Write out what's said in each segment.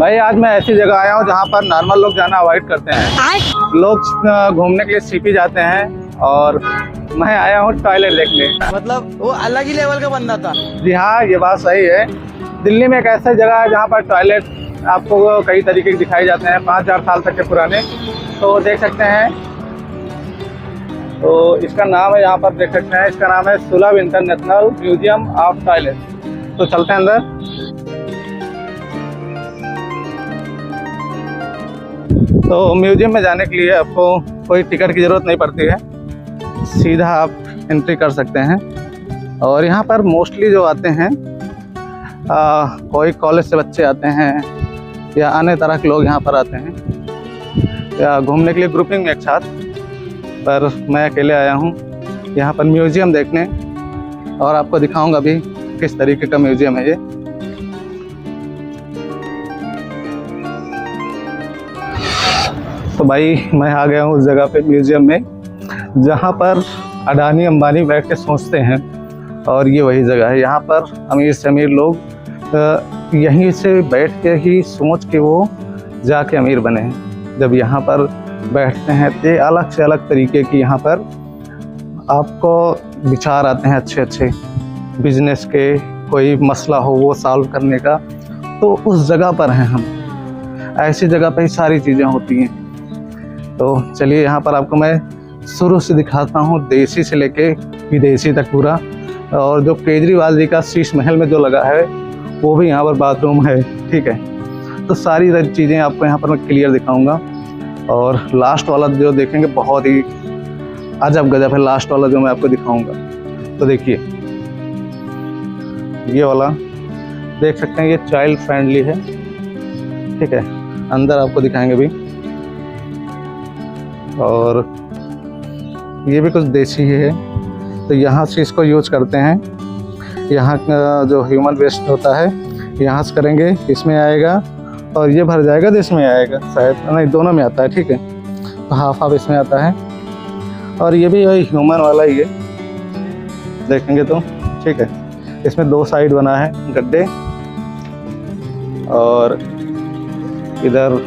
भाई आज मैं ऐसी जगह आया हूँ जहाँ पर नॉर्मल लोग जाना अवॉइड करते हैं। लोग घूमने के लिए सीपी जाते हैं और मैं आया हूँ टॉयलेट देखने। मतलब वो अलग ही लेवल का बंदा था। जी हाँ, ये बात सही है। दिल्ली में एक ऐसा जगह है जहाँ पर टॉयलेट आपको कई तरीके के दिखाए जाते हैं, 5,000 साल तक के पुराने। तो देख सकते हैं, तो इसका नाम है, यहाँ पर देख सकते हैं, इसका नाम है सुलभ इंटरनेशनल म्यूजियम ऑफ टॉयलेट। तो चलते हैं अंदर। तो म्यूजियम में जाने के लिए आपको कोई टिकट की ज़रूरत नहीं पड़ती है, सीधा आप एंट्री कर सकते हैं। और यहाँ पर मोस्टली जो आते हैं कोई कॉलेज से बच्चे आते हैं या अन्य तरह के लोग यहाँ पर आते हैं या घूमने के लिए ग्रुपिंग में एक साथ। पर मैं अकेले आया हूँ यहाँ पर म्यूज़ियम देखने, और आपको दिखाऊंगा अभी किस तरीके का म्यूज़ियम है ये। तो भाई मैं आ गया हूँ उस जगह पे, म्यूज़ियम में, जहाँ पर अडानी अंबानी बैठ के सोचते हैं। और ये वही जगह है, यहाँ पर अमीर से अमीर लोग यहीं से बैठ के ही सोच के वो जाके अमीर बने हैं। जब यहाँ पर बैठते हैं तो अलग से अलग तरीके की यहाँ पर आपको विचार आते हैं, अच्छे अच्छे बिजनेस के, कोई मसला हो वो सॉल्व करने का। तो उस जगह पर हैं हम, ऐसी जगह पर ही सारी चीज़ें होती हैं। तो चलिए यहाँ पर आपको मैं शुरू से दिखाता हूँ, देसी से लेके विदेशी तक पूरा। और जो केजरीवाल जी का शीश महल में जो लगा है वो भी यहाँ पर बाथरूम है, ठीक है। तो सारी चीज़ें आपको यहाँ पर मैं क्लियर दिखाऊंगा। और लास्ट वाला जो देखेंगे बहुत ही अजब गजब है, लास्ट वाला जो मैं आपको दिखाऊंगा। तो देखिए ये वाला देख सकते हैं, ये चाइल्ड फ्रेंडली है, ठीक है। अंदर आपको दिखाएंगे भी। और ये भी कुछ देसी ही है। तो यहाँ से इसको यूज करते हैं, यहाँ का जो ह्यूमन वेस्ट होता है यहाँ से करेंगे, इसमें आएगा, और ये भर जाएगा तो इसमें आएगा, शायद नहीं दोनों में आता है, ठीक है। तो हाफ हाफ इसमें आता है। और ये भी वही ह्यूमन वाला ही है, देखेंगे तो, ठीक है। इसमें दो साइड बना है गड्ढे, और इधर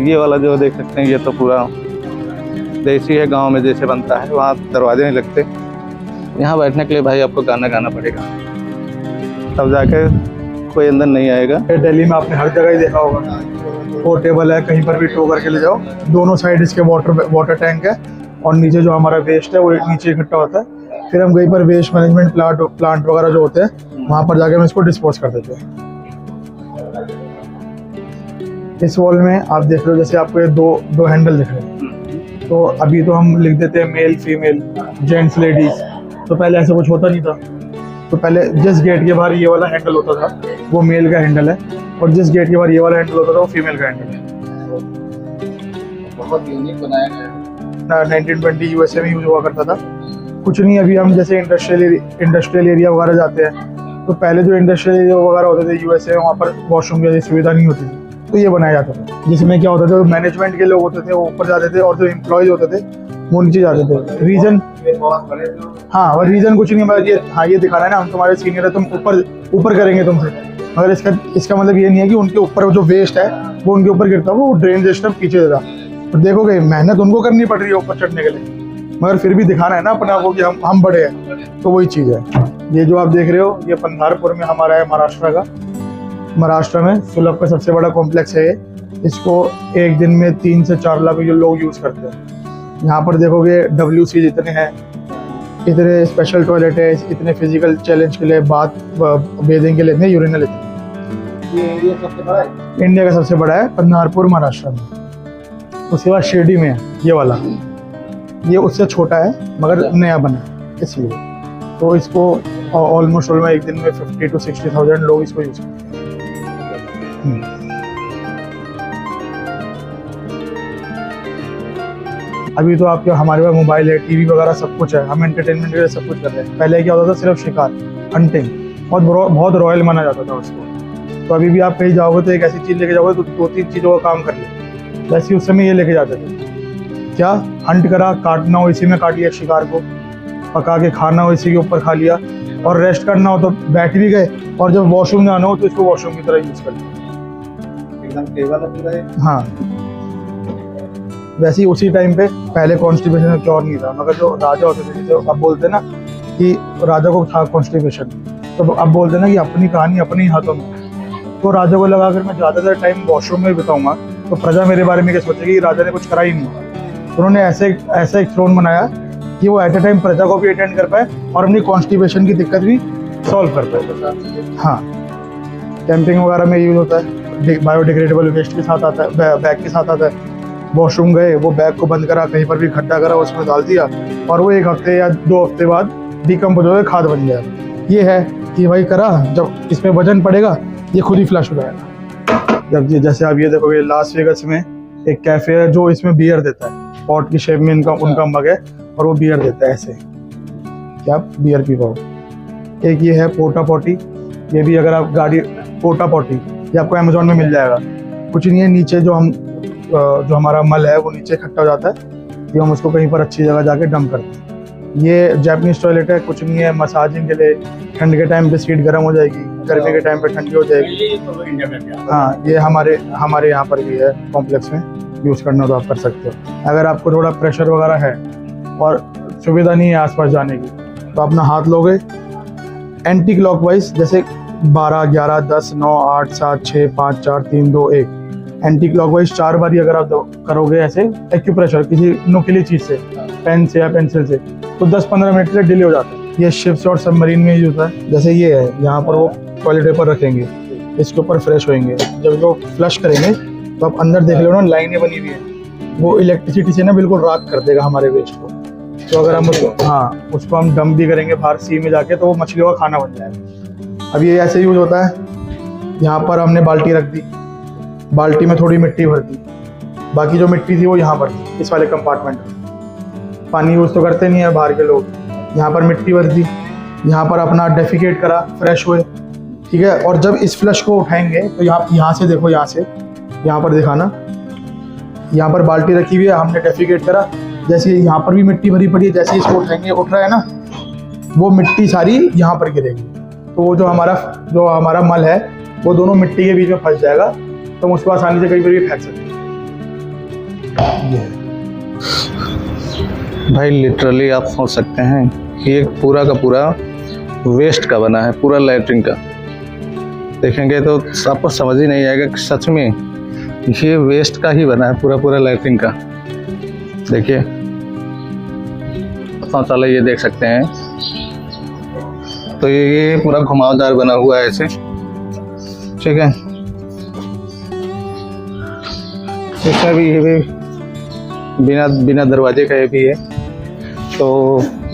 ये वाला जो देख सकते हैं ये तो पूरा देसी है, गांव में जैसे बनता है, वहाँ दरवाजे नहीं लगते। यहाँ बैठने के लिए भाई आपको गाना गाना पड़ेगा, तब जाके कोई अंदर नहीं आएगा। दिल्ली में आपने हर जगह ही देखा होगा, पोर्टेबल है, कहीं पर भी टो करके ले जाओ। दोनों साइड इसके वाटर टैंक है, और नीचे जो हमारा वेस्ट है वो नीचे इकट्ठा होता है। फिर हम कहीं पर वेस्ट मैनेजमेंट प्लांट वगैरह जो होते हैं वहाँ पर जाके हम इसको डिस्पोज कर देते हैं। इस वॉल में आप देख रहे हो, जैसे आपको ये दो हैंडल दिख रहे हैं। तो अभी तो हम लिख देते हैं मेल फीमेल, जेंट्स लेडीज। तो पहले ऐसा कुछ होता नहीं था। तो पहले जिस गेट के बाहर ये वाला हैंडल होता था वो मेल का हैंडल है, और जिस गेट के बाहर ये वाला हैंडल होता था वो फीमेल का हैंडल है। बहुत यूनिक बनाया गया है। 1920 यूएसए में यूज हुआ करता था। कुछ नहीं, अभी हम जैसे इंडस्ट्रियल एरिया वगैरह जाते हैं, तो पहले जो इंडस्ट्रियल एरिया वगैरह होते थे यूएसए में, वहाँ पर वॉशरूम की सुविधा नहीं होती थी। तो ये बनाया जाता था, जिसमें क्या होता था, जो मैनेजमेंट के लोग होते थे वो ऊपर जाते थे, और जो एम्प्लॉयज होते थे वो नीचे जाते थे। रीजन, हाँ, और रीजन कुछ नहीं, मतलब ये, हाँ, ये दिखाना है ना, हम तुम्हारे सीनियर है, तुम ऊपर करेंगे तुमसे। मगर इसका मतलब ये नहीं है कि उनके ऊपर जो वेस्ट है वो उनके ऊपर गिरता, वो ड्रेन सिस्टम पीछे देता। तो देखोगे मेहनत उनको करनी पड़ रही है ऊपर चढ़ने के लिए, मगर फिर भी दिखाना है ना अपना वो कि हम बड़े हैं। तो वही चीज़ है। ये जो आप देख रहे हो ये पंधारपुर में हमारा है, महाराष्ट्र का। महाराष्ट्र में सुलभ का सबसे बड़ा कॉम्प्लेक्स है ये। इसको एक दिन में 3 से 4 लाख लोग यूज़ करते हैं। यहाँ पर देखोगे WC जितने हैं, इतने स्पेशल टॉयलेट है, इतने फिजिकल चैलेंज के लिए, बेदिंग के लिए इतने, यूरिनल इतने। ये एरिया सबसे बड़ा है, इंडिया का सबसे बड़ा है, पंधारपुर महाराष्ट्र में। उसके बाद शिरडी में है ये वाला, ये उससे छोटा है मगर नया बना है इसलिए। तो इसको ऑलमोस्ट एक दिन में 50 to 60,000 लोग इसको यूज करते हैं। अभी तो आपके हमारे पास मोबाइल है, टीवी वगैरह सब कुछ है, हम एंटरटेनमेंट के लिए सब कुछ कर रहे हैं। पहले क्या होता था, सिर्फ शिकार, हंटिंग, बहुत रॉयल माना जाता था उसको। तो अभी भी आप कहीं जाओगे तो एक ऐसी चीज़ लेके जाओगे तो 2-3 चीज़ों का काम कर ले, वैसे उस समय ये लेके जाते थे। क्या हंट करा, काटना हो इसी में काट लिया शिकार को, पका के खाना हो इसी के ऊपर खा लिया, और रेस्ट करना हो तो बैठ भी गए, और जब वॉशरूम जाना हो तो इसको वॉशरूम की तरह यूज़ कर लिया। एकदम टेबल है पूरा। हाँ, वैसे ही उसी टाइम पे पहले कॉन्स्टिपेशन क्योर नहीं था, मगर जो राजा होते थे, जैसे अब बोलते हैं ना कि राजा को था कॉन्स्टिपेशन, तो अब बोलते हैं ना कि अपनी कहानी अपने ही हाथों में। तो राजा को लगा अगर मैं ज़्यादातर टाइम वॉशरूम में बिताऊंगा तो प्रजा मेरे बारे में क्या सोचेगी, राजा ने कुछ करा ही नहीं। तो उन्होंने ऐसा एक थ्रोन बनाया कि वो एट ए टाइम प्रजा को भी अटेंड कर पाए और अपनी कॉन्स्टिपेशन की दिक्कत भी सॉल्व कर पाए। हाँ, कैंपिंग वगैरह में यूज होता है, बायोडिग्रेडेबल वेस्ट के साथ आता है, बैग के साथ आता है। वॉशरूम गए, वो बैग को बंद करा, कहीं पर भी खड्डा करा, उसमें डाल दिया और वो 1 हफ्ते या 2 हफ्ते बाद डिकम्पोज होकर खाद बन गया। ये है कि भाई करा, जब इसमें वजन पड़ेगा ये खुद ही फ्लश हो जाएगा। जब जैसे आप ये देखोगे, लास वेगस में एक कैफे है जो इसमें बियर देता है, पॉट की शेप में उनका मग है और वो बियर देता है ऐसे कि आप बियर पी पाओ। एक ये है पोटा पॉटी, ये भी अगर आप गाड़ी पोटा पॉटी ये आपको अमेजोन में मिल जाएगा। कुछ नहीं है, नीचे जो हमारा मल है वो नीचे इकट्ठा हो जाता है, ये हम उसको कहीं पर अच्छी जगह जाके डंप करते हैं। ये जापानीज टॉयलेट है, कुछ नहीं है, मसाजिंग के लिए। ठंड के टाइम पे सीट गर्म हो जाएगी, गर्मी के टाइम पे ठंडी हो जाएगी। हाँ, ये हमारे यहाँ पर भी है कॉम्प्लेक्स में, यूज़ करना तो आप कर सकते हो। अगर आपको थोड़ा प्रेशर वगैरह है और सुविधा नहीं है आसपास जाने की, तो अपना हाथ लोगे एंटी क्लॉकवाइज, जैसे 12, 11, 10, 9, 8, 7, 6, 5, 4, 3, 2, 1 एंटी क्लॉकवाइज 4 बार अगर आप करोगे ऐसे एक्यूप्रेशर किसी नुकीली चीज़ से, पेन से या पेंसिल से, तो 10-15 मिनट से डिले हो जाता है। ये शिप्स और सबमरीन में यूज होता है। जैसे ये है, यहाँ पर वो टॉयलेट पेपर रखेंगे, इसके ऊपर फ्रेश होएंगे, जब वो फ्लश करेंगे तो आप अंदर देख लो ना, लाइनें बनी हुई है, वो इलेक्ट्रिसिटी से ना बिल्कुल राख कर देगा हमारे वेस्ट को। तो अगर हम उसको हम डंप भी करेंगे बाहर सी में जाके, तो वो मछलियों का खाना बन जाएगा। अब ये ऐसे यूज होता है, यहाँ पर हमने बाल्टी रख दी, बाल्टी में थोड़ी मिट्टी भर दी, बाकी जो मिट्टी थी वो यहाँ पर थी इस वाले कंपार्टमेंट में। पानी यूज़ तो करते नहीं है बाहर के लोग, यहाँ पर मिट्टी भर दी, यहाँ पर अपना डेफिकेट करा, फ्रेश हुए, ठीक है। और जब इस फ्लश को उठाएंगे तो यहाँ से देखो, यहाँ पर दिखाना, यहाँ पर बाल्टी रखी हुई है, हमने डेफिकेट करा, जैसे यहाँ पर भी मिट्टी भरी पड़ी है, जैसे इसको उठाएंगे, उठ रहा है ना, वो मिट्टी सारी यहाँ पर गिरेगी, तो वो जो हमारा मल है वो दोनों मिट्टी के बीच में फंस जाएगा, तो हम उसको आसानी से कहीं पर भी फेंक सकते हैं। भाई लिटरली आप सोच सकते हैं कि एक पूरा का पूरा वेस्ट का बना है, पूरा लैट्रिन का। देखेंगे तो आपको समझ ही नहीं आएगा कि सच में ये वेस्ट का ही बना है, पूरा लैट्रिन का। देखिए शौचालय, ये देख सकते हैं, तो ये पूरा घुमावदार बना हुआ है ऐसे, ठीक है। इसमें भी ये भी बिना दरवाजे का ये भी है। तो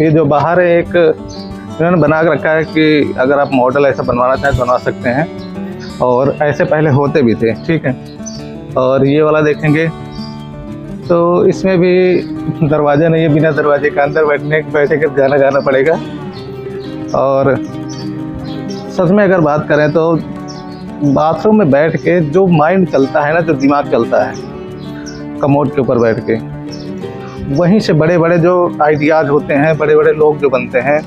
ये जो बाहर है, एक इन्होंने बना के रखा है कि अगर आप मॉडल ऐसा बनवाना चाहें तो बनवा सकते हैं, और ऐसे पहले होते भी थे, ठीक है। और ये वाला देखेंगे तो इसमें भी दरवाज़ा नहीं है, बिना दरवाजे का अंदर बैठे कर गाना गाना पड़ेगा। और सच में अगर बात करें तो बाथरूम में बैठ के जो माइंड चलता है ना, जो दिमाग चलता है कमोड के ऊपर बैठ के, वहीं से बड़े बड़े जो आइडियाज़ होते हैं, बड़े बड़े लोग जो बनते हैं,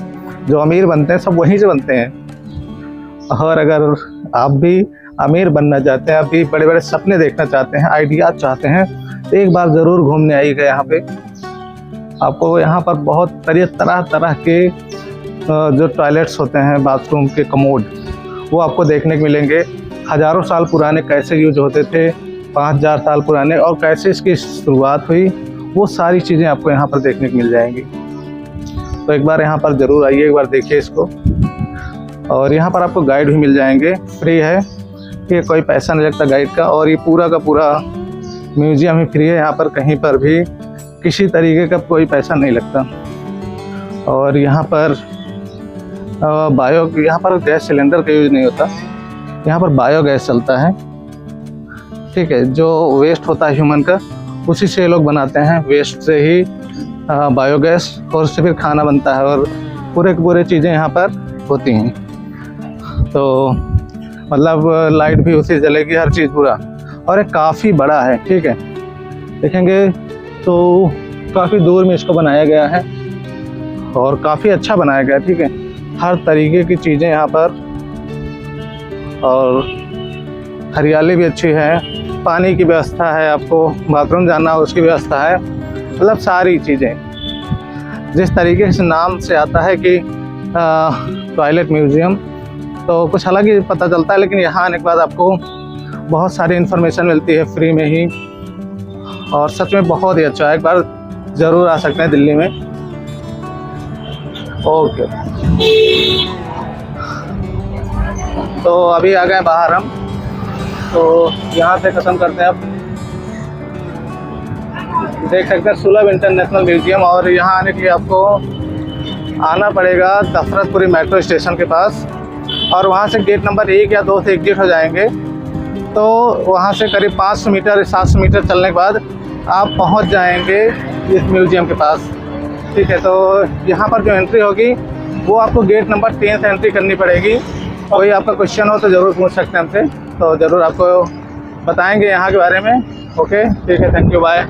जो अमीर बनते हैं, सब वहीं से बनते हैं। और अगर आप भी अमीर बनना चाहते हैं, आप भी बड़े बड़े सपने देखना चाहते हैं, आइडियाज़ चाहते हैं, तो एक बार ज़रूर घूमने आइएगा यहाँ पे। आपको यहाँ पर बहुत तरह तरह के जो टॉयलेट्स होते हैं, बाथरूम के कमोड, वो आपको देखने को मिलेंगे। हज़ारों साल पुराने कैसे यूज होते थे, 5000 साल पुराने, और कैसे इसकी शुरुआत हुई, वो सारी चीज़ें आपको यहाँ पर देखने को मिल जाएंगी। तो एक बार यहाँ पर ज़रूर आइए, एक बार देखिए इसको। और यहाँ पर आपको गाइड भी मिल जाएंगे, फ्री है, ये कोई पैसा नहीं लगता गाइड का। और ये पूरा का पूरा म्यूज़ियम ही फ्री है, यहाँ पर कहीं पर भी किसी तरीके का कोई पैसा नहीं लगता। और यहाँ पर यहाँ पर गैस सिलेंडर का यूज़ नहीं होता, यहाँ पर बायोगैस चलता है, ठीक है। जो वेस्ट होता है ह्यूमन का, उसी से लोग बनाते हैं, वेस्ट से ही बायोगैस, और उससे फिर खाना बनता है, और पूरे चीज़ें यहाँ पर होती हैं। तो मतलब लाइट भी उसी जलेगी, हर चीज़ पूरा। और ये काफ़ी बड़ा है, ठीक है। देखेंगे तो काफ़ी दूर में इसको बनाया गया है, और काफ़ी अच्छा बनाया गया है, ठीक है। हर तरीके की चीज़ें यहाँ पर, और हरियाली भी अच्छी है। पानी की व्यवस्था है, आपको बाथरूम जाना हो उसकी व्यवस्था है, मतलब सारी चीज़ें। जिस तरीके से नाम से आता है कि टॉयलेट म्यूज़ियम, तो कुछ अलग ही पता चलता है, लेकिन यहाँ आने के बाद आपको बहुत सारी इन्फॉर्मेशन मिलती है फ्री में ही, और सच में बहुत ही अच्छा है। एक बार ज़रूर आ सकते हैं दिल्ली में। ओके, तो अभी आ गए बाहर हम, तो यहाँ से खत्म करते हैं। आप देख सकते हैं सुलभ इंटरनेशनल म्यूजियम, और यहाँ आने के लिए आपको आना पड़ेगा दशरथपुरी मेट्रो स्टेशन के पास, और वहाँ से गेट नंबर 1 या 2 से एग्जिट हो जाएंगे। तो वहाँ से करीब 500 मीटर 700 मीटर चलने के बाद आप पहुँच जाएंगे इस म्यूज़ियम के पास। ठीक है, तो यहाँ पर जो एंट्री होगी वो आपको गेट नंबर 10 से एंट्री करनी पड़ेगी। कोई आपका क्वेश्चन हो तो ज़रूर पूछ सकते हैं हमसे, तो ज़रूर आपको बताएंगे यहाँ के बारे में। ओके, ठीक है, थैंक यू, बाय।